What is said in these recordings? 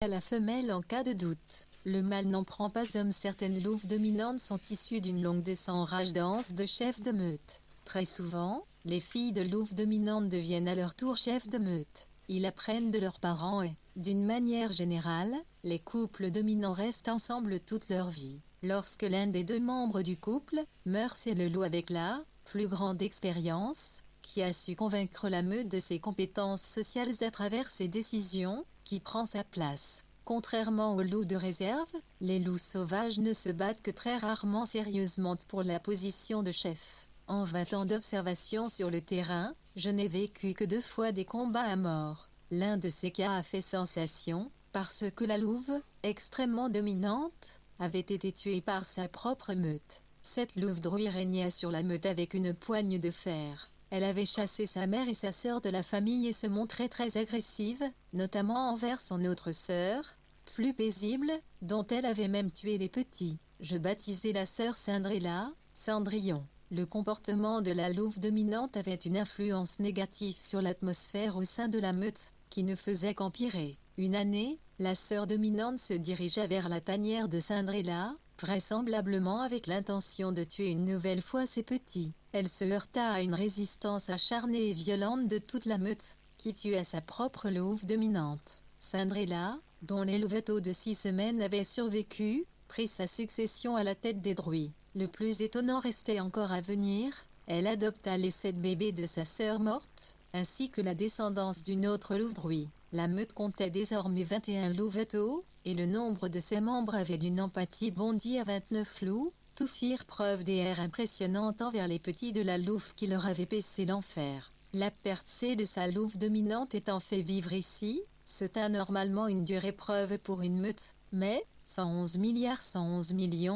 à la femelle en cas de doute. Le mâle n'en prend pas homme. Certaines louves dominantes sont issues d'une longue descendance dense de chefs de meute. Très souvent, les filles de louves dominantes deviennent à leur tour chefs de meute. Ils apprennent de leurs parents et, d'une manière générale, les couples dominants restent ensemble toute leur vie. Lorsque l'un des deux membres du couple meurt, c'est le loup avec la plus grande expérience qui a su convaincre la meute de ses compétences sociales à travers ses décisions, qui prend sa place. Contrairement aux loups de réserve, les loups sauvages ne se battent que très rarement sérieusement pour la position de chef. En 20 ans d'observation sur le terrain, je n'ai vécu que 2 fois des combats à mort. L'un de ces cas a fait sensation, parce que la louve, extrêmement dominante, avait été tuée par sa propre meute. Cette louve druie régnait sur la meute avec une poigne de fer. Elle avait chassé sa mère et sa sœur de la famille et se montrait très agressive, notamment envers son autre sœur, plus paisible, dont elle avait même tué les petits. Je baptisai la sœur Cindrilla, Cendrillon. Le comportement de la louve dominante avait une influence négative sur l'atmosphère au sein de la meute, qui ne faisait qu'empirer. Une année, la sœur dominante se dirigea vers la tanière de Cindrilla, vraisemblablement avec l'intention de tuer une nouvelle fois ses petits. Elle se heurta à une résistance acharnée et violente de toute la meute, qui tua sa propre louve dominante. Cindrilla, dont les louveteaux de 6 semaines avaient survécu, prit sa succession à la tête des druies. Le plus étonnant restait encore à venir. Elle adopta les 7 bébés de sa sœur morte, ainsi que la descendance d'une autre louve druie. La meute comptait désormais 21 louveteaux, et le nombre de ses membres avait d'une empathie bondi à 29 loups. Tous firent preuve d'airs impressionnantes envers les petits de la louve qui leur avait paissé l'enfer. La perte de sa louve dominante étant fait vivre ici, c'était normalement une dure épreuve pour une meute, mais 111 111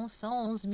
111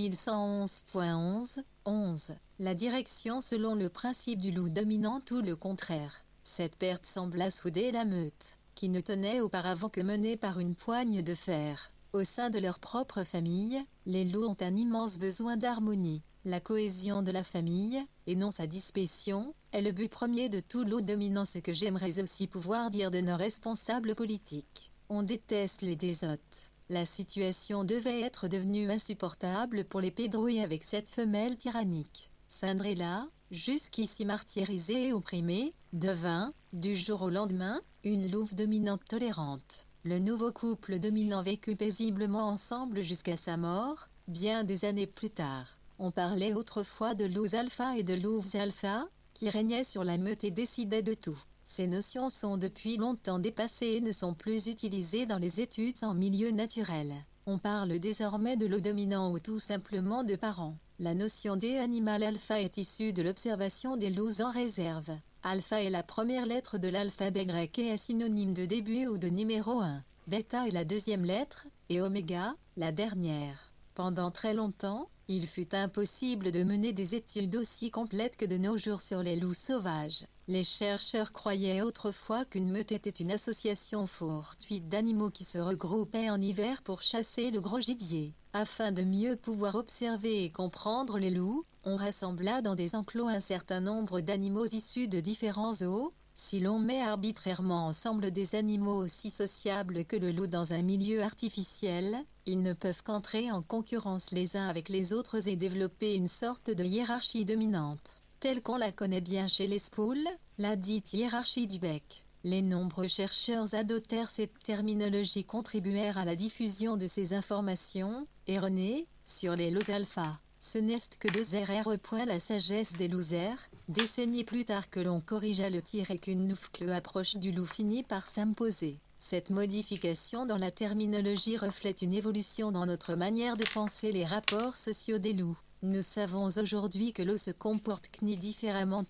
111.11 la direction selon le principe du loup dominant ou le contraire. Cette perte sembla souder la meute, qui ne tenait auparavant que menée par une poigne de fer. Au sein de leur propre famille, les loups ont un immense besoin d'harmonie. La cohésion de la famille, et non sa dispersion, est le but premier de tout loup dominant. Ce que j'aimerais aussi pouvoir dire de nos responsables politiques. On déteste les désotes. La situation devait être devenue insupportable pour les pédrouilles avec cette femelle tyrannique. Cindrilla, jusqu'ici martyrisée et opprimée, devint, du jour au lendemain, une louve dominante tolérante. Le nouveau couple dominant vécut paisiblement ensemble jusqu'à sa mort, bien des années plus tard. On parlait autrefois de loups alpha et de louves alpha, qui régnaient sur la meute et décidaient de tout. Ces notions sont depuis longtemps dépassées et ne sont plus utilisées dans les études en milieu naturel. On parle désormais de loup dominant ou tout simplement de parents. La notion d'animal alpha est issue de l'observation des loups en réserve. Alpha est la première lettre de l'alphabet grec et est synonyme de début ou de numéro 1. Bêta est la deuxième lettre, et oméga, la dernière. Pendant très longtemps, il fut impossible de mener des études aussi complètes que de nos jours sur les loups sauvages. Les chercheurs croyaient autrefois qu'une meute était une association fortuite d'animaux qui se regroupaient en hiver pour chasser le gros gibier. Afin de mieux pouvoir observer et comprendre les loups, on rassembla dans des enclos un certain nombre d'animaux issus de différents zoos. Si l'on met arbitrairement ensemble des animaux aussi sociables que le loup dans un milieu artificiel, ils ne peuvent qu'entrer en concurrence les uns avec les autres et développer une sorte de hiérarchie dominante, telle qu'on la connaît bien chez les spoules, la dite hiérarchie du bec. Les nombreux chercheurs adoptèrent cette terminologie, contribuèrent à la diffusion de ces informations erronées sur les loups alpha. Ce n'est que 2 RR. La sagesse des losers, décennies plus tard que l'on corrigea le tir et qu'une nouvelle approche du loup finit par s'imposer. Cette modification dans la terminologie reflète une évolution dans notre manière de penser les rapports sociaux des loups. Nous savons aujourd'hui que l'eau se comporte différemment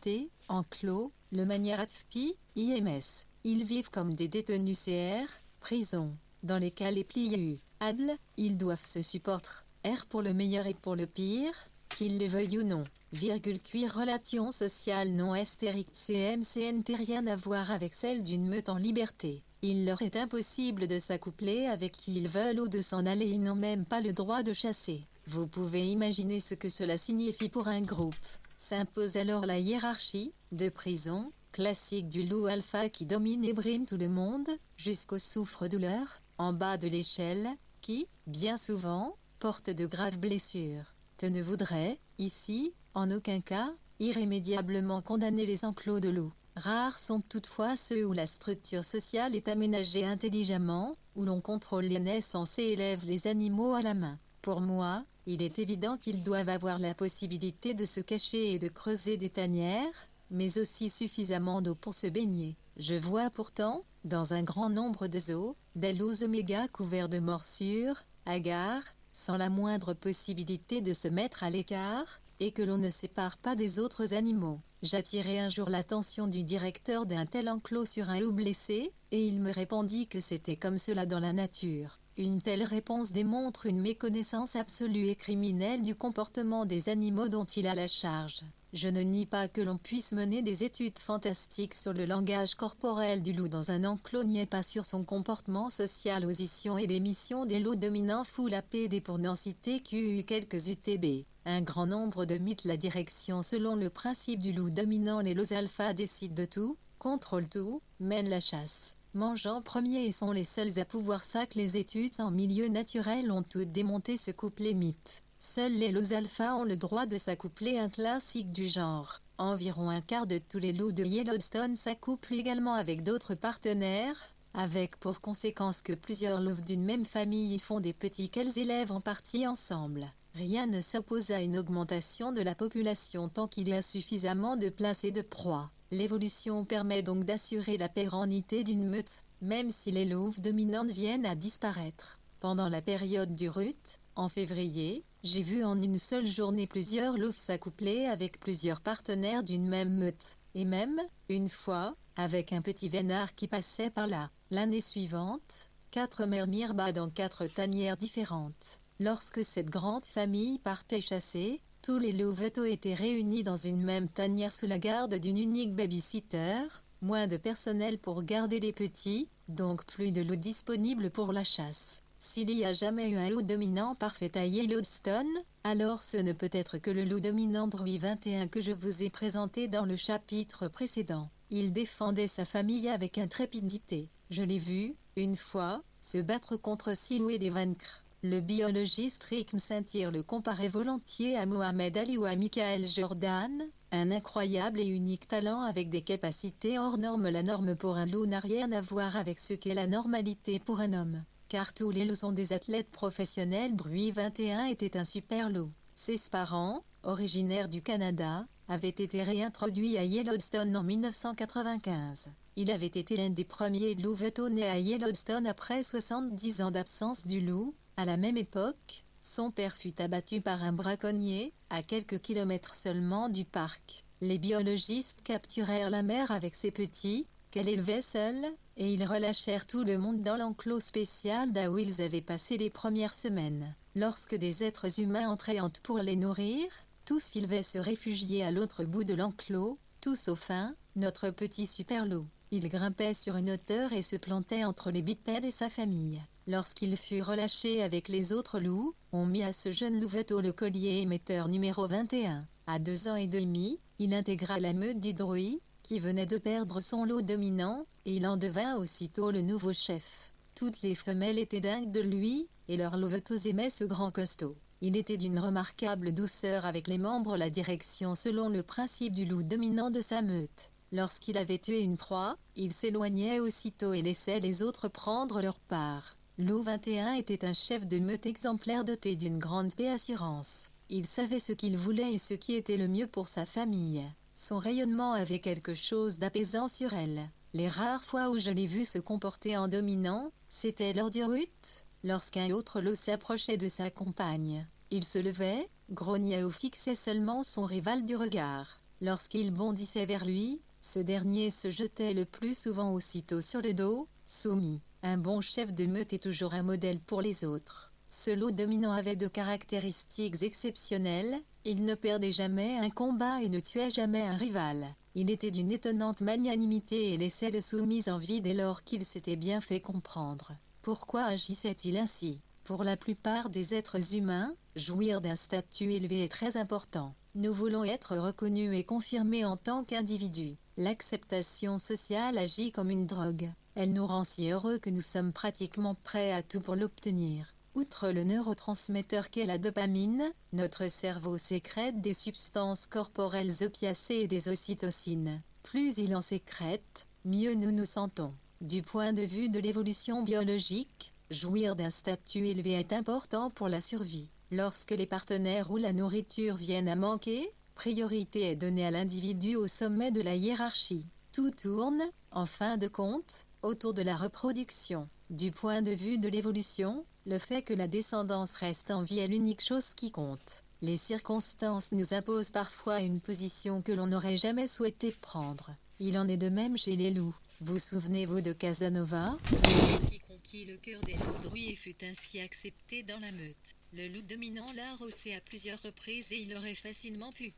en clos, le manière atfi, IMS. Ils vivent comme des détenus CR, prison. Dans les cas les pliés ADL, ils doivent se supporter. R pour le meilleur et pour le pire, qu'ils le veuillent ou non. Cuir relation sociale non estérique CMCNT rien à voir avec celle d'une meute en liberté. Il leur est impossible de s'accoupler avec qui ils veulent ou de s'en aller, ils n'ont même pas le droit de chasser. Vous pouvez imaginer ce que cela signifie pour un groupe. S'impose alors la hiérarchie, de prison, classique du loup alpha qui domine et brime tout le monde, jusqu'au souffre-douleur, en bas de l'échelle, qui, bien souvent, portent de graves blessures. Ne voudrait, ici, en aucun cas, irrémédiablement condamner les enclos de loups. Rares sont toutefois ceux où la structure sociale est aménagée intelligemment, où l'on contrôle les naissances et élève les animaux à la main. Pour moi, il est évident qu'ils doivent avoir la possibilité de se cacher et de creuser des tanières, mais aussi suffisamment d'eau pour se baigner. Je vois pourtant, dans un grand nombre de zoos, des loups oméga couverts de morsures, hagards, sans la moindre possibilité de se mettre à l'écart, et que l'on ne sépare pas des autres animaux. J'attirai un jour l'attention du directeur d'un tel enclos sur un loup blessé, et il me répondit que c'était comme cela dans la nature. Une telle réponse démontre une méconnaissance absolue et criminelle du comportement des animaux dont il a la charge. Je ne nie pas que l'on puisse mener des études fantastiques sur le langage corporel du loup dans un enclos, n'y est pas sur son comportement social, position et l'émission des loups dominants fou la PD pour n'en citer que quelques UTB. Un grand nombre de mythes. La direction selon le principe du loup dominant, les loups alpha décident de tout, contrôlent tout, mènent la chasse. Mangeant premier et sont les seuls à pouvoir ça. Que les études en milieu naturel ont toutes démonté ce couplet mythe. Seuls les loups alpha ont le droit de s'accoupler, un classique du genre. Environ un quart de tous les loups de Yellowstone s'accouplent également avec d'autres partenaires, avec pour conséquence que plusieurs loups d'une même famille font des petits qu'elles élèvent en partie ensemble. Rien ne s'oppose à une augmentation de la population tant qu'il y a suffisamment de place et de proie. L'évolution permet donc d'assurer la pérennité d'une meute, même si les louves dominantes viennent à disparaître. Pendant la période du rut, en février, j'ai vu en une seule journée plusieurs louves s'accoupler avec plusieurs partenaires d'une même meute, et même, une fois, avec un petit vénard qui passait par là. L'année suivante, 4 mères mirent bas dans 4 tanières différentes. Lorsque cette grande famille partait chasser, tous les louveteaux étaient réunis dans une même tanière sous la garde d'une unique babysitter, moins de personnel pour garder les petits, donc plus de loups disponibles pour la chasse. S'il y a jamais eu un loup dominant parfait à Yellowstone, alors ce ne peut être que le loup dominant Druy 21 que je vous ai présenté dans le chapitre précédent. Il défendait sa famille avec intrépidité. Je l'ai vu, une fois, se battre contre 6 loups et les vaincre. Le biologiste Rick Saint-Cyr le comparait volontiers à Mohamed Ali ou à Michael Jordan, un incroyable et unique talent avec des capacités hors normes. La norme pour un loup n'a rien à voir avec ce qu'est la normalité pour un homme, car tous les loups sont des athlètes professionnels. Druy 21 était un super loup. Ses parents, originaires du Canada, avaient été réintroduits à Yellowstone en 1995. Il avait été l'un des premiers louveteaux nés à Yellowstone après 70 ans d'absence du loup. À la même époque, son père fut abattu par un braconnier, à quelques kilomètres seulement du parc. Les biologistes capturèrent la mère avec ses petits, qu'elle élevait seule, et ils relâchèrent tout le monde dans l'enclos spécial où ils avaient passé les premières semaines. Lorsque des êtres humains entraient pour les nourrir, tous filaient se réfugier à l'autre bout de l'enclos, tout sauf un, notre petit super loup. Il grimpait sur une hauteur et se plantait entre les bipèdes et sa famille. Lorsqu'il fut relâché avec les autres loups, on mit à ce jeune louveteau le collier émetteur numéro 21. À 2 ans et demi, il intégra la meute du Druy, qui venait de perdre son lot dominant, et il en devint aussitôt le nouveau chef. Toutes les femelles étaient dingues de lui, et leurs louveteaux aimaient ce grand costaud. Il était d'une remarquable douceur avec les membres, la direction selon le principe du loup dominant de sa meute. Lorsqu'il avait tué une proie, il s'éloignait aussitôt et laissait les autres prendre leur part. Loup 21 était un chef de meute exemplaire doté d'une grande paix assurance. Il savait ce qu'il voulait et ce qui était le mieux pour sa famille. Son rayonnement avait quelque chose d'apaisant sur elle. Les rares fois où je l'ai vu se comporter en dominant, c'était lors du rut, lorsqu'un autre loup s'approchait de sa compagne. Il se levait, grognait ou fixait seulement son rival du regard. Lorsqu'il bondissait vers lui, ce dernier se jetait le plus souvent aussitôt sur le dos, soumis. Un bon chef de meute est toujours un modèle pour les autres. Ce loup dominant avait de caractéristiques exceptionnelles. Il ne perdait jamais un combat et ne tuait jamais un rival. Il était d'une étonnante magnanimité et laissait le soumis en vie dès lors qu'il s'était bien fait comprendre. Pourquoi agissait-il ainsi ? Pour la plupart des êtres humains, jouir d'un statut élevé est très important. Nous voulons être reconnus et confirmés en tant qu'individus. L'acceptation sociale agit comme une drogue. Elle nous rend si heureux que nous sommes pratiquement prêts à tout pour l'obtenir. Outre le neurotransmetteur qu'est la dopamine, notre cerveau sécrète des substances corporelles opiacées et des ocytocines. Plus il en sécrète, mieux nous nous sentons. Du point de vue de l'évolution biologique, jouir d'un statut élevé est important pour la survie. Lorsque les partenaires ou la nourriture viennent à manquer, priorité est donnée à l'individu au sommet de la hiérarchie. Tout tourne, en fin de compte, autour de la reproduction. Du point de vue de l'évolution, le fait que la descendance reste en vie est l'unique chose qui compte. Les circonstances nous imposent parfois une position que l'on n'aurait jamais souhaité prendre. Il en est de même chez les loups. Vous souvenez-vous de Casanova, le loup qui conquit le cœur des loups druids et fut ainsi accepté dans la meute. Le loup dominant l'a rossé à plusieurs reprises et il aurait facilement pu.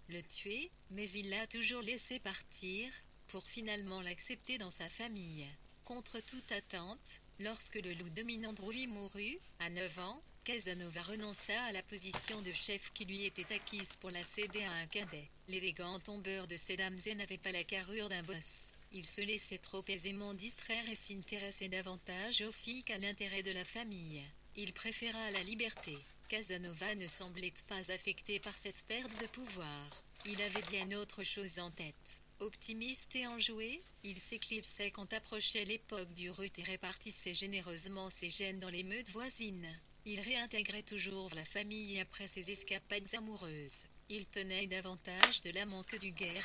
Le tuer, mais il l'a toujours laissé partir, pour finalement l'accepter dans sa famille. Contre toute attente, lorsque le loup dominant druide mourut, à 9 ans, Casanova renonça à la position de chef qui lui était acquise pour la céder à un cadet. L'élégant tombeur de Sedamze n'avait pas la carrure d'un boss. Il se laissait trop aisément distraire et s'intéressait davantage aux filles qu'à l'intérêt de la famille. Il préféra la liberté. Casanova ne semblait pas affecté par cette perte de pouvoir. Il avait bien autre chose en tête. Optimiste et enjoué, il s'éclipsait quand approchait l'époque du rut et répartissait généreusement ses gènes dans les meutes voisines. Il réintégrait toujours la famille après ses escapades amoureuses. Il tenait davantage de l'amant que du guerrier,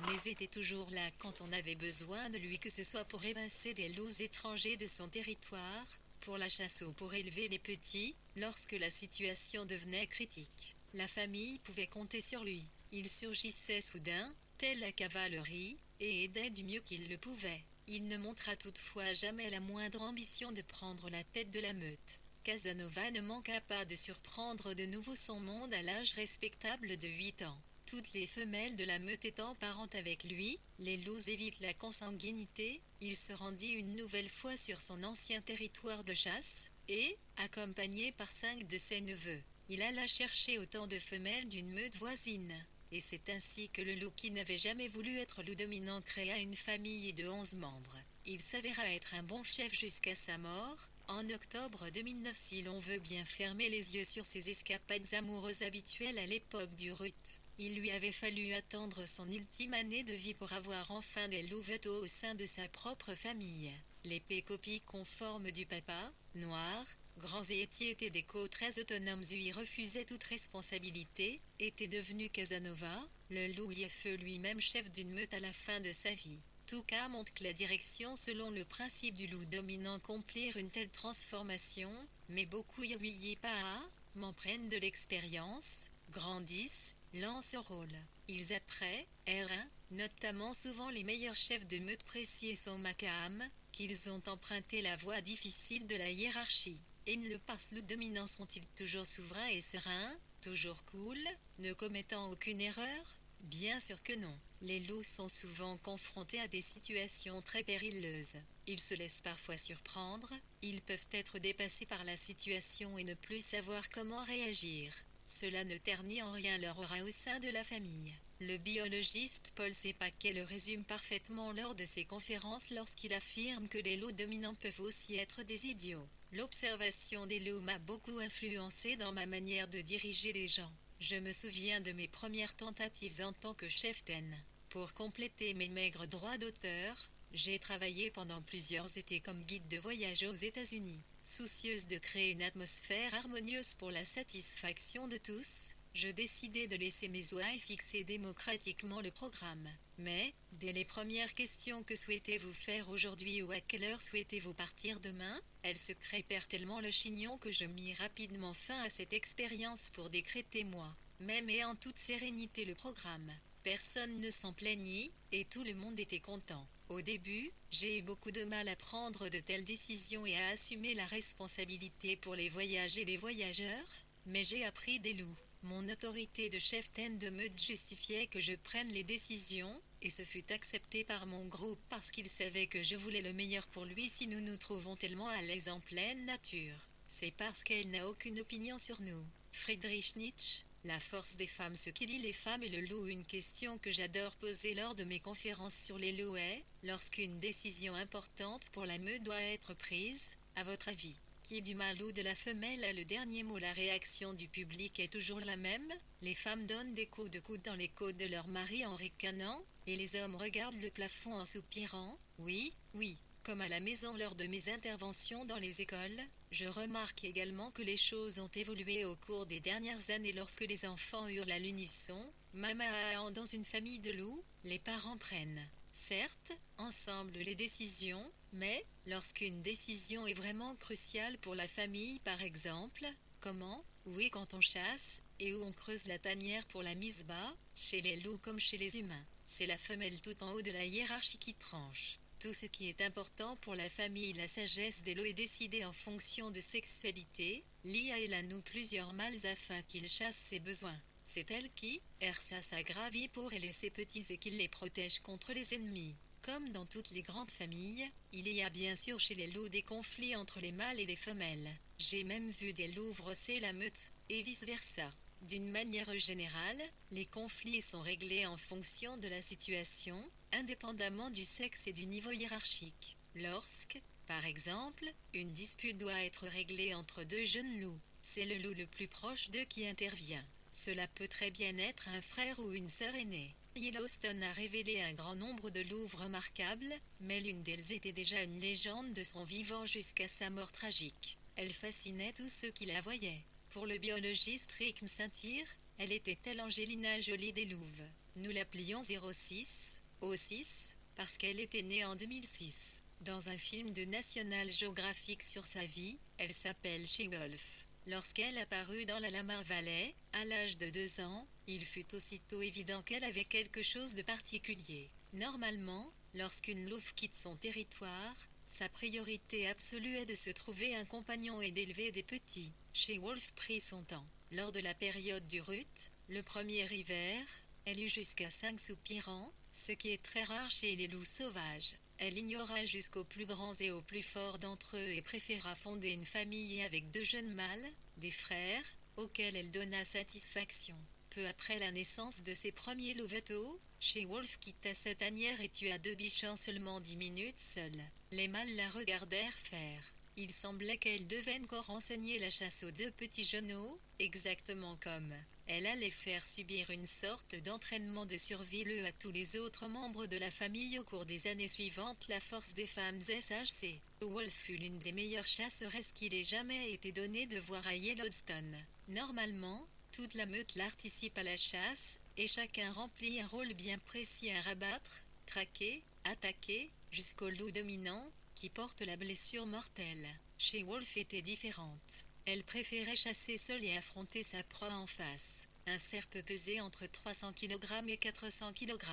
mais était toujours là quand on avait besoin de lui, que ce soit pour évincer des loups étrangers de son territoire, pour la chasse ou pour élever les petits, lorsque la situation devenait critique. La famille pouvait compter sur lui. Il surgissait soudain, telle la cavalerie, et aidait du mieux qu'il le pouvait. Il ne montra toutefois jamais la moindre ambition de prendre la tête de la meute. Casanova ne manqua pas de surprendre de nouveau son monde à l'âge respectable de 8 ans. Toutes les femelles de la meute étant parentes avec lui, les loups évitent la consanguinité, il se rendit une nouvelle fois sur son ancien territoire de chasse, et, accompagné par 5 de ses neveux, il alla chercher autant de femelles d'une meute voisine. Et c'est ainsi que le loup qui n'avait jamais voulu être loup dominant créa une famille de 11 membres. Il s'avéra être un bon chef jusqu'à sa mort, en octobre 2009, si l'on veut bien fermer les yeux sur ses escapades amoureuses habituelles à l'époque du rut. Il lui avait fallu attendre son ultime année de vie pour avoir enfin des louveteaux au sein de sa propre famille. L'épée copie conforme du papa, noir, grands et étiers étaient des co très autonomes où il refusait toute responsabilité, était devenu Casanova, le loup feu lui-même chef d'une meute à la fin de sa vie. Tout cas montre que la direction selon le principe du loup dominant accomplir une telle transformation, mais beaucoup y pas, m'en prennent de l'expérience, grandissent, lancent au rôle. Ils apprennent, R1, notamment souvent les meilleurs chefs de meute précis et son macam, qu'ils ont emprunté la voie difficile de la hiérarchie. Et le loup dominant sont-ils toujours souverains et sereins, toujours cool, ne commettant aucune erreur? Bien sûr que non. Les loups sont souvent confrontés à des situations très périlleuses. Ils se laissent parfois surprendre, ils peuvent être dépassés par la situation et ne plus savoir comment réagir. Cela ne ternit en rien leur aura au sein de la famille. Le biologiste Paul Paquet le résume parfaitement lors de ses conférences lorsqu'il affirme que les loups dominants peuvent aussi être des idiots. L'observation des loups m'a beaucoup influencé dans ma manière de diriger les gens. Je me souviens de mes premières tentatives en tant que cheftaine. Pour compléter mes maigres droits d'auteur, j'ai travaillé pendant plusieurs étés comme guide de voyage aux États-Unis. Soucieuse de créer une atmosphère harmonieuse pour la satisfaction de tous, je décidai de laisser mes oies et fixer démocratiquement le programme. Mais, dès les premières questions, que souhaitez-vous faire aujourd'hui ou à quelle heure souhaitez-vous partir demain, elles se crêpèrent tellement le chignon que je mis rapidement fin à cette expérience pour décréter moi, même et en toute sérénité le programme. Personne ne s'en plaignit, et tout le monde était content. Au début, j'ai eu beaucoup de mal à prendre de telles décisions et à assumer la responsabilité pour les voyages et les voyageurs, mais j'ai appris des loups. Mon autorité de cheftaine de meute justifiait que je prenne les décisions, et ce fut accepté par mon groupe parce qu'il savait que je voulais le meilleur pour lui si nous nous trouvons tellement à l'aise en pleine nature. C'est parce qu'elle n'a aucune opinion sur nous. Friedrich Nietzsche, La force des femmes, ce qui lie les femmes et le loup. Une question que j'adore poser lors de mes conférences sur les loups est, lorsqu'une décision importante pour la meute doit être prise, à votre avis, qui du mâle ou de la femelle a le dernier mot? La réaction du public est toujours la même. Les femmes donnent des coups de coude dans les côtes de leur mari en ricanant, et les hommes regardent le plafond en soupirant. Oui, oui, comme à la maison lors de mes interventions dans les écoles. Je remarque également que les choses ont évolué au cours des dernières années. Lorsque les enfants hurlent à l'unisson, Mama dans une famille de loups, les parents prennent, certes, ensemble les décisions, mais, lorsqu'une décision est vraiment cruciale pour la famille, par exemple, comment, où et quand on chasse, et où on creuse la tanière pour la mise bas, chez les loups comme chez les humains, c'est la femelle tout en haut de la hiérarchie qui tranche. Tout ce qui est important pour la famille, la sagesse des loups est décidée en fonction de sexualité. L'IA est là nous plusieurs mâles afin qu'il chasse ses besoins. C'est elle qui, erça sa gravit pour élever ses petits et qu'il les protège contre les ennemis. Comme dans toutes les grandes familles, il y a bien sûr chez les loups des conflits entre les mâles et les femelles. J'ai même vu des loups brosser la meute, et vice-versa. D'une manière générale, les conflits sont réglés en fonction de la situation, indépendamment du sexe et du niveau hiérarchique. Lorsque, par exemple, une dispute doit être réglée entre deux jeunes loups, c'est le loup le plus proche d'eux qui intervient. Cela peut très bien être un frère ou une sœur aînée. Yellowstone a révélé un grand nombre de loups remarquables, mais l'une d'elles était déjà une légende de son vivant jusqu'à sa mort tragique. Elle fascinait tous ceux qui la voyaient. Pour le biologiste Rick Saint-Cyr, elle était l'Angelina Jolie des louves. Nous l'appelions 06, O6, parce qu'elle était née en 2006. Dans un film de National Geographic sur sa vie, elle s'appelle She-Wolf. Lorsqu'elle apparut dans la Lamar Valley, à l'âge de 2 ans, il fut aussitôt évident qu'elle avait quelque chose de particulier. Normalement, lorsqu'une louve quitte son territoire, sa priorité absolue est de se trouver un compagnon et d'élever des petits. She-Wolf prit son temps. Lors de la période du rut, le premier hiver, elle eut jusqu'à 5 soupirants, ce qui est très rare chez les loups sauvages. Elle ignora jusqu'aux plus grands et aux plus forts d'entre eux et préféra fonder une famille avec 2 jeunes mâles, des frères, auxquels elle donna satisfaction. Peu après la naissance de ses premiers louveteaux, She-Wolf quitta sa tanière et tua 2 biches en seulement 10 minutes seule. Les mâles la regardèrent faire. Il semblait qu'elle devait encore enseigner la chasse aux 2 petits genoux, exactement comme elle allait faire subir une sorte d'entraînement de survie à tous les autres membres de la famille au cours des années suivantes. La force des femmes SHC. Wolf fut l'une des meilleures chasseresses qu'il ait jamais été donné de voir à Yellowstone. Normalement, toute la meute participe à la chasse, et chacun remplit un rôle bien précis à rabattre, traquer, attaquer, jusqu'au loup dominant, qui porte la blessure mortelle. She-Wolf était différente. Elle préférait chasser seule et affronter sa proie en face. Un cerf peut peser entre 300 kg et 400 kg.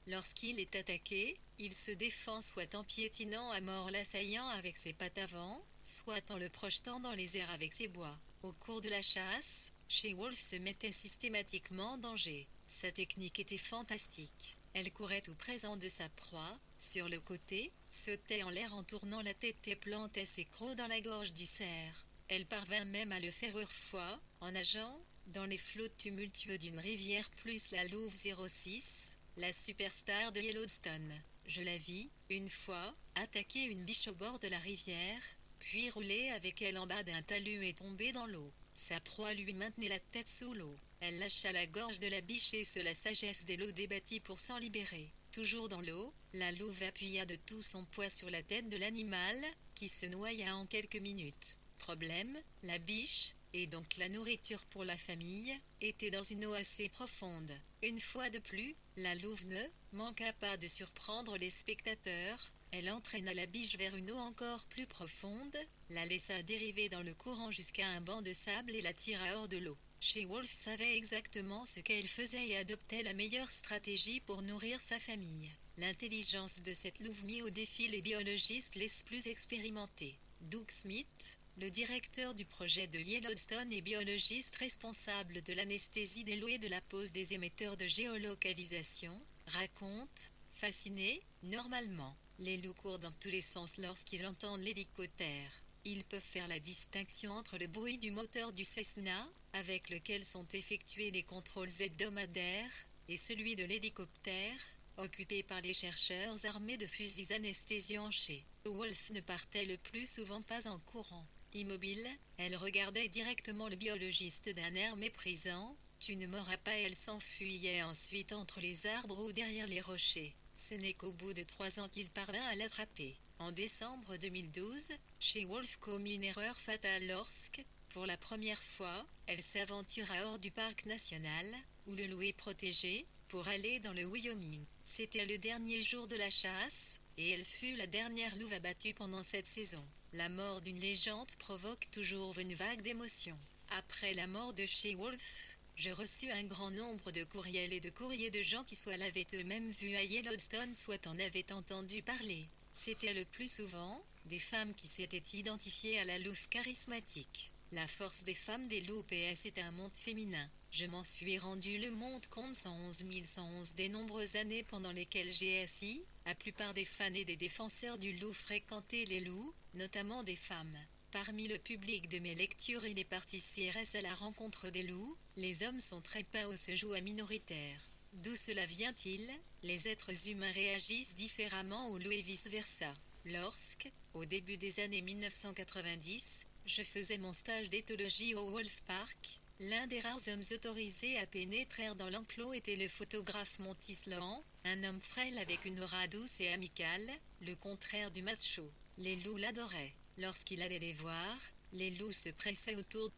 Lorsqu'il est attaqué, il se défend soit en piétinant à mort l'assaillant avec ses pattes avant, soit en le projetant dans les airs avec ses bois. Au cours de la chasse, She-Wolf se mettait systématiquement en danger. Sa technique était fantastique. Elle courait tout présent de sa proie, sur le côté, sautait en l'air en tournant la tête et plantait ses crocs dans la gorge du cerf. Elle parvint même à le faire une fois, en nageant, dans les flots tumultueux d'une rivière plus la louve 06, la superstar de Yellowstone. Je la vis, une fois, attaquer une biche au bord de la rivière, puis rouler avec elle en bas d'un talus et tomber dans l'eau. Sa proie lui maintenait la tête sous l'eau. Elle lâcha la gorge de la biche et la sagesse des loups débattit pour s'en libérer. Toujours dans l'eau, la louve appuya de tout son poids sur la tête de l'animal, qui se noya en quelques minutes. Problème, la biche, et donc la nourriture pour la famille, était dans une eau assez profonde. Une fois de plus, la louve ne manqua pas de surprendre les spectateurs. Elle entraîna la biche vers une eau encore plus profonde, la laissa dériver dans le courant jusqu'à un banc de sable et la tira hors de l'eau. She-Wolf savait exactement ce qu'elle faisait et adoptait la meilleure stratégie pour nourrir sa famille. L'intelligence de cette louve mit au défi les biologistes les plus expérimentés. Doug Smith, le directeur du projet de Yellowstone et biologiste responsable de l'anesthésie des loups et de la pose des émetteurs de géolocalisation, raconte, fasciné, normalement, les loups courent dans tous les sens lorsqu'ils entendent l'hélicoptère. Ils peuvent faire la distinction entre le bruit du moteur du Cessna, avec lequel sont effectués les contrôles hebdomadaires, et celui de l'hélicoptère, occupé par les chercheurs armés de fusils anesthésiants chez Wolf ne partait le plus souvent pas en courant. Immobile, elle regardait directement le biologiste d'un air méprisant. « Tu ne m'auras pas » Elle s'enfuyait ensuite entre les arbres ou derrière les rochers. Ce n'est qu'au bout de 3 ans qu'il parvint à l'attraper. En décembre 2012, She-Wolf commet une erreur fatale lorsque, pour la première fois, elle s'aventura hors du parc national, où le loup est protégé, pour aller dans le Wyoming. C'était le dernier jour de la chasse, et elle fut la dernière louve abattue pendant cette saison. La mort d'une légende provoque toujours une vague d'émotions. Après la mort de She-Wolf, je reçus un grand nombre de courriels et de courriers de gens qui soit l'avaient eux-mêmes vu à Yellowstone, soit en avaient entendu parler. C'était le plus souvent des femmes qui s'étaient identifiées à la louve charismatique. La force des femmes des loups PS est un monde féminin. Je m'en suis rendu le monde compte 111 111 des nombreuses années pendant lesquelles j'ai assis. La plupart des fans et des défenseurs du loup fréquentaient les loups, notamment des femmes. Parmi le public de mes lectures et les parties CRS à la rencontre des loups, les hommes sont très peints ou se jouent à minoritaire. D'où cela vient-il? Les êtres humains réagissent différemment aux loups et vice-versa. Lorsque, au début des années 1990, je faisais mon stage d'éthologie au Wolf Park, l'un des rares hommes autorisés à pénétrer dans l'enclos était le photographe Monty Sloan, un homme frêle avec une aura douce et amicale, le contraire du macho. Les loups l'adoraient. Lorsqu'il allait les voir, les loups se pressaient autour.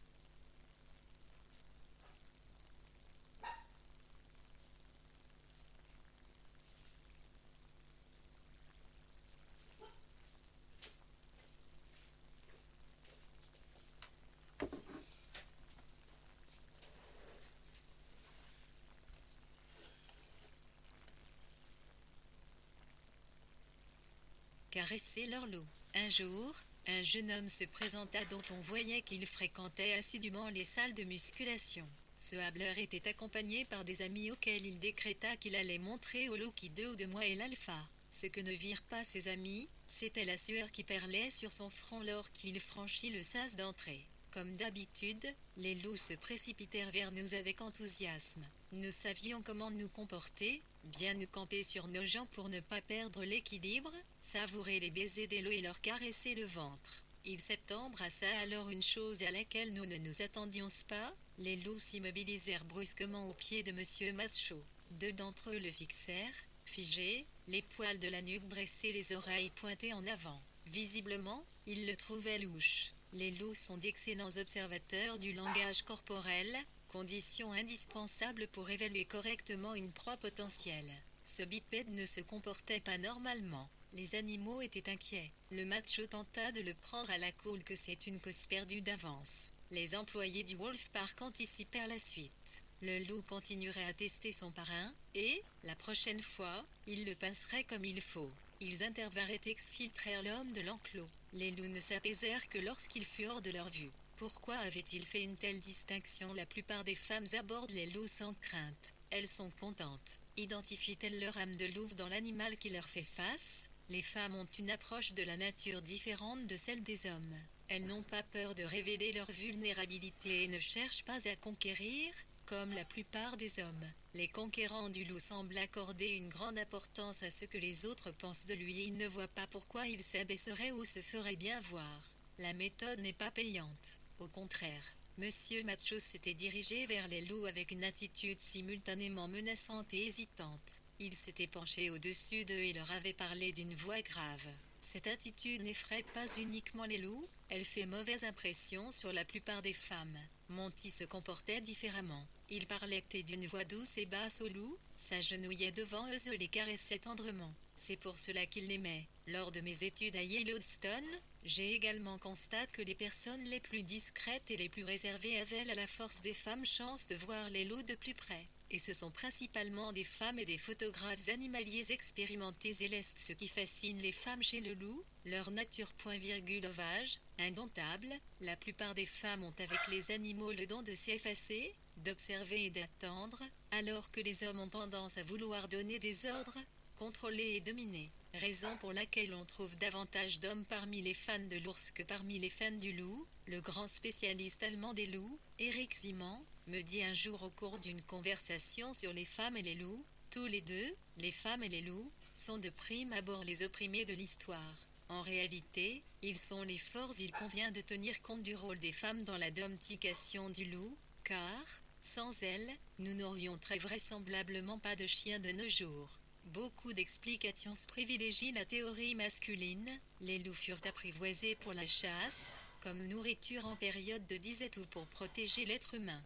Caresser leur loup. Un jour, un jeune homme se présenta dont on voyait qu'il fréquentait assidûment les salles de musculation. Ce hableur était accompagné par des amis auxquels il décréta qu'il allait montrer au loup qui 2 ou 2 mois est l'alpha. Ce que ne virent pas ses amis, c'était la sueur qui perlait sur son front lorsqu'il franchit le sas d'entrée. Comme d'habitude, les loups se précipitèrent vers nous avec enthousiasme. Nous savions comment nous comporter, bien nous camper sur nos jambes pour ne pas perdre l'équilibre, savourer les baisers des loups et leur caresser le ventre. Il s'embrassa alors une chose à laquelle nous ne nous attendions pas, les loups s'immobilisèrent brusquement aux pieds de Monsieur Macho. 2 d'entre eux le fixèrent, figés, les poils de la nuque dressés, les oreilles pointées en avant. Visiblement, ils le trouvaient louche. Les loups sont d'excellents observateurs du langage corporel, condition indispensable pour évaluer correctement une proie potentielle. Ce bipède ne se comportait pas normalement. Les animaux étaient inquiets. Le macho tenta de le prendre à la course que c'est une cause perdue d'avance. Les employés du Wolf Park anticipèrent la suite. Le loup continuerait à tester son parrain, et, la prochaine fois, il le pincerait comme il faut. Ils intervinrent et exfiltrèrent l'homme de l'enclos. Les loups ne s'apaisèrent que lorsqu'il fut hors de leur vue. Pourquoi avait-il fait une telle distinction? La plupart des femmes abordent les loups sans crainte. Elles sont contentes. Identifient-elles leur âme de louve dans l'animal qui leur fait face? Les femmes ont une approche de la nature différente de celle des hommes. Elles n'ont pas peur de révéler leur vulnérabilité et ne cherchent pas à conquérir, comme la plupart des hommes. Les conquérants du loup semblent accorder une grande importance à ce que les autres pensent de lui et ils ne voient pas pourquoi il s'abaisserait ou se ferait bien voir. La méthode n'est pas payante. Au contraire, Monsieur Macho s'était dirigé vers les loups avec une attitude simultanément menaçante et hésitante. Il s'était penché au-dessus d'eux et leur avait parlé d'une voix grave. Cette attitude n'effraie pas uniquement les loups, elle fait mauvaise impression sur la plupart des femmes. Monty se comportait différemment. Il parlait d'une voix douce et basse aux loups, s'agenouillait devant eux et les caressait tendrement. C'est pour cela qu'il l'aimait. Lors de mes études à Yellowstone, j'ai également constaté que les personnes les plus discrètes et les plus réservées avaient à la force des femmes chance de voir les loups de plus près. Et ce sont principalement des femmes et des photographes animaliers expérimentés et lestes ce qui fascine les femmes chez le loup, leur nature sauvage, indomptable. La plupart des femmes ont avec les animaux le don de s'effacer, d'observer et d'attendre, alors que les hommes ont tendance à vouloir donner des ordres, contrôler et dominer. Raison pour laquelle on trouve davantage d'hommes parmi les fans de l'ours que parmi les fans du loup. Le grand spécialiste allemand des loups, Eric Simon, me dit un jour au cours d'une conversation sur les femmes et les loups, tous les deux, les femmes et les loups, sont de prime abord les opprimés de l'histoire. En réalité, ils sont les forts, il convient de tenir compte du rôle des femmes dans la domestication du loup, car, sans elles, nous n'aurions très vraisemblablement pas de chiens de nos jours. Beaucoup d'explications privilégient la théorie masculine, les loups furent apprivoisés pour la chasse, comme nourriture en période de disette ou pour protéger l'être humain.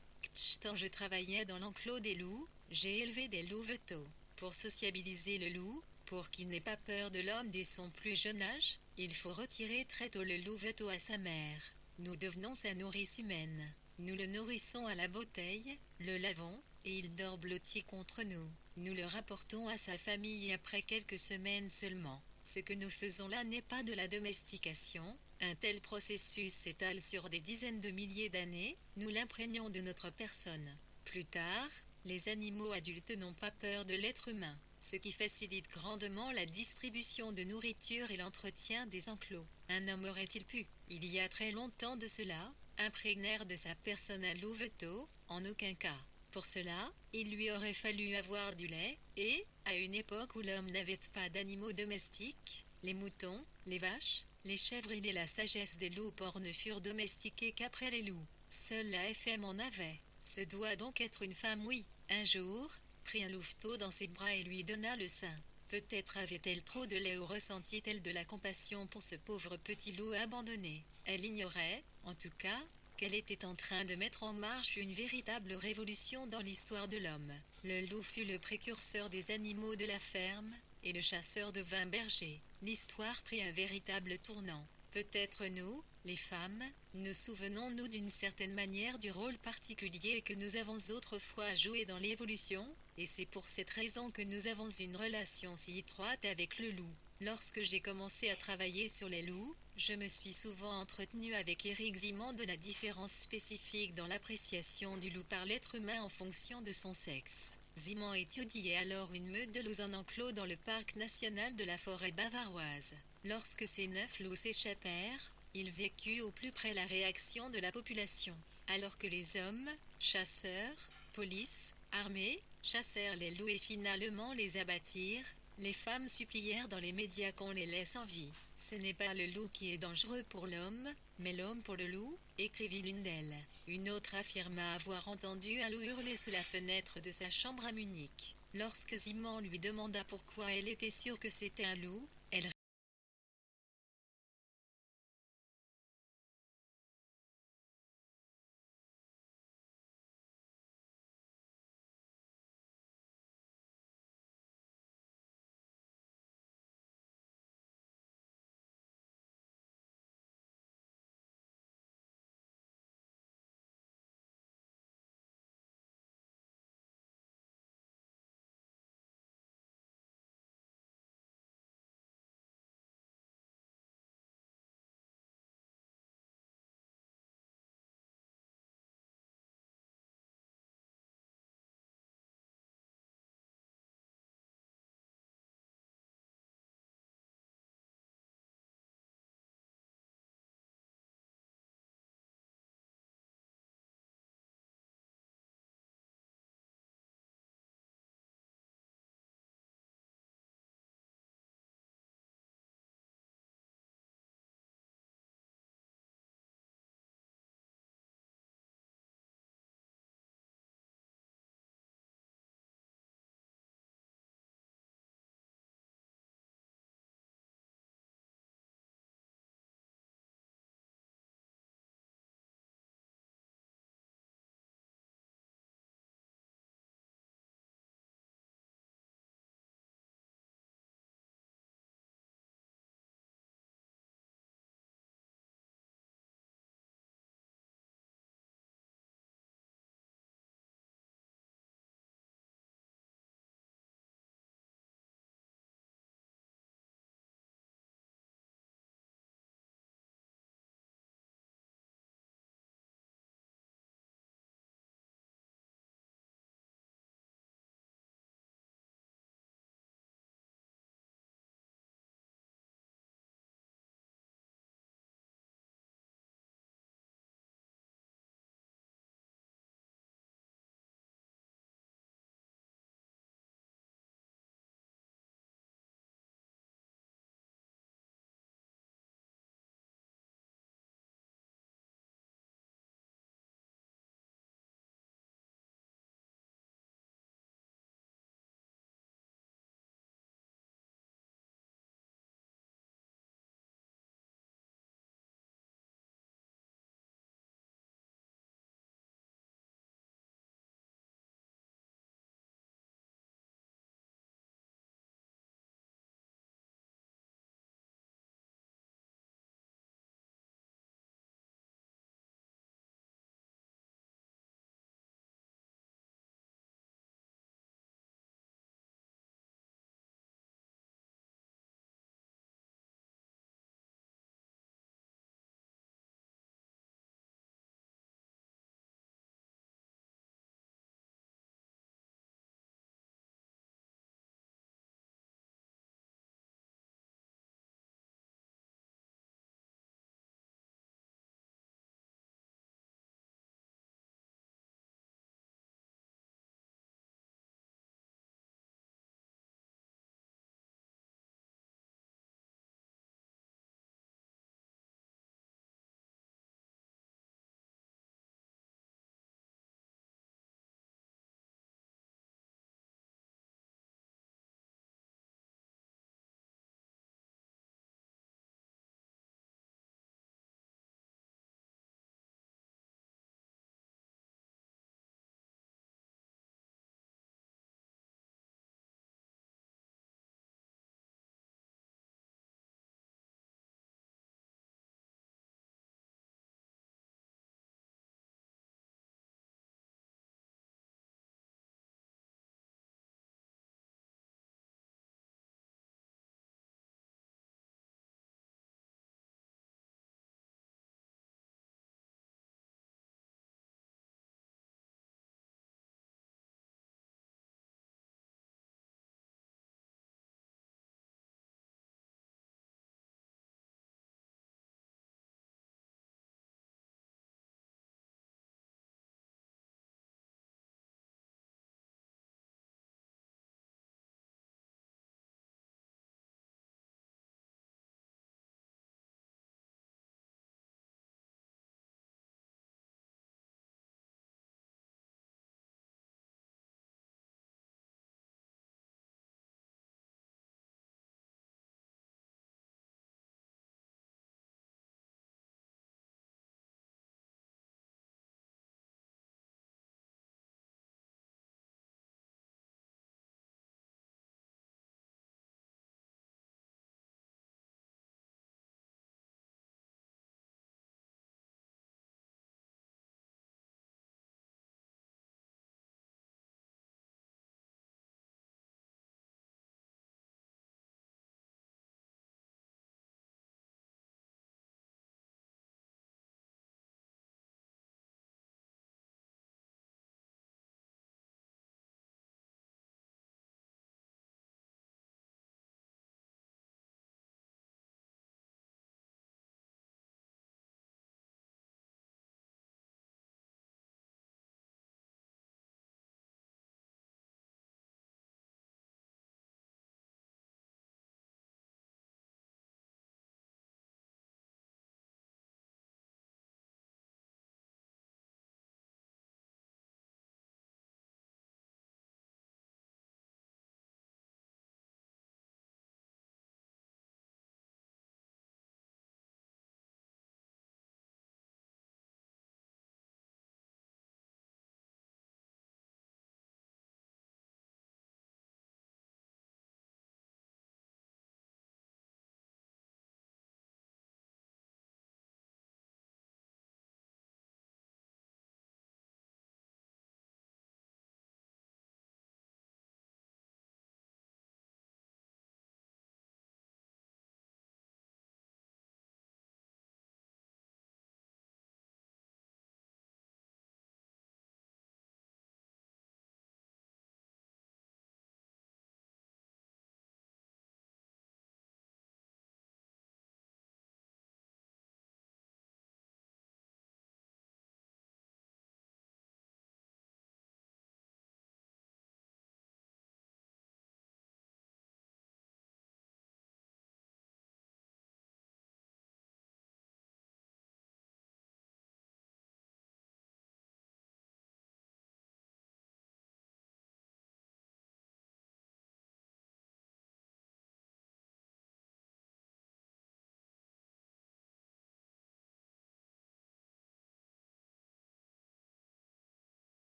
Quand je travaillais dans l'enclos des loups, j'ai élevé des louveteaux. Pour sociabiliser le loup, pour qu'il n'ait pas peur de l'homme dès son plus jeune âge, il faut retirer très tôt le louveteau à sa mère. Nous devenons sa nourrice humaine. Nous le nourrissons à la bouteille, le lavons, et il dort blotti contre nous. Nous le rapportons à sa famille après quelques semaines seulement. Ce que nous faisons là n'est pas de la domestication. Un tel processus s'étale sur des dizaines de milliers d'années, nous l'imprégnons de notre personne. Plus tard, les animaux adultes n'ont pas peur de l'être humain, ce qui facilite grandement la distribution de nourriture et l'entretien des enclos. Un homme aurait-il pu, il y a très longtemps de cela, imprégner de sa personne un louveteau? En aucun cas. Pour cela, il lui aurait fallu avoir du lait, et, à une époque où l'homme n'avait pas d'animaux domestiques, les moutons, les vaches, les chèvres et la sagesse des loups-porcs ne furent domestiqués qu'après les loups. Seule la FM en avait. Ce doit donc être une femme, oui. Un jour, prit un louveteau dans ses bras et lui donna le sein. Peut-être avait-elle trop de lait ou ressentit-elle de la compassion pour ce pauvre petit loup abandonné. Elle ignorait, en tout cas, qu'elle était en train de mettre en marche une véritable révolution dans l'histoire de l'homme. Le loup fut le précurseur des animaux de la ferme, et le chasseur devint berger. L'histoire prit un véritable tournant. Peut-être nous, les femmes, nous souvenons-nous d'une certaine manière du rôle particulier que nous avons autrefois joué dans l'évolution, et c'est pour cette raison que nous avons une relation si étroite avec le loup. Lorsque j'ai commencé à travailler sur les loups, je me suis souvent entretenu avec Eric Simon de la différence spécifique dans l'appréciation du loup par l'être humain en fonction de son sexe. Simon étudiait alors une meute de loups en enclos dans le parc national de la forêt bavaroise. Lorsque ces 9 loups s'échappèrent, il vécut au plus près la réaction de la population. Alors que les hommes, chasseurs, police, armée, chassèrent les loups et finalement les abattirent, les femmes supplièrent dans les médias qu'on les laisse en vie. Ce n'est pas le loup qui est dangereux pour l'homme, mais l'homme pour le loup, écrivit l'une d'elles. Une autre affirma avoir entendu un loup hurler sous la fenêtre de sa chambre à Munich. Lorsque Simon lui demanda pourquoi elle était sûre que c'était un loup,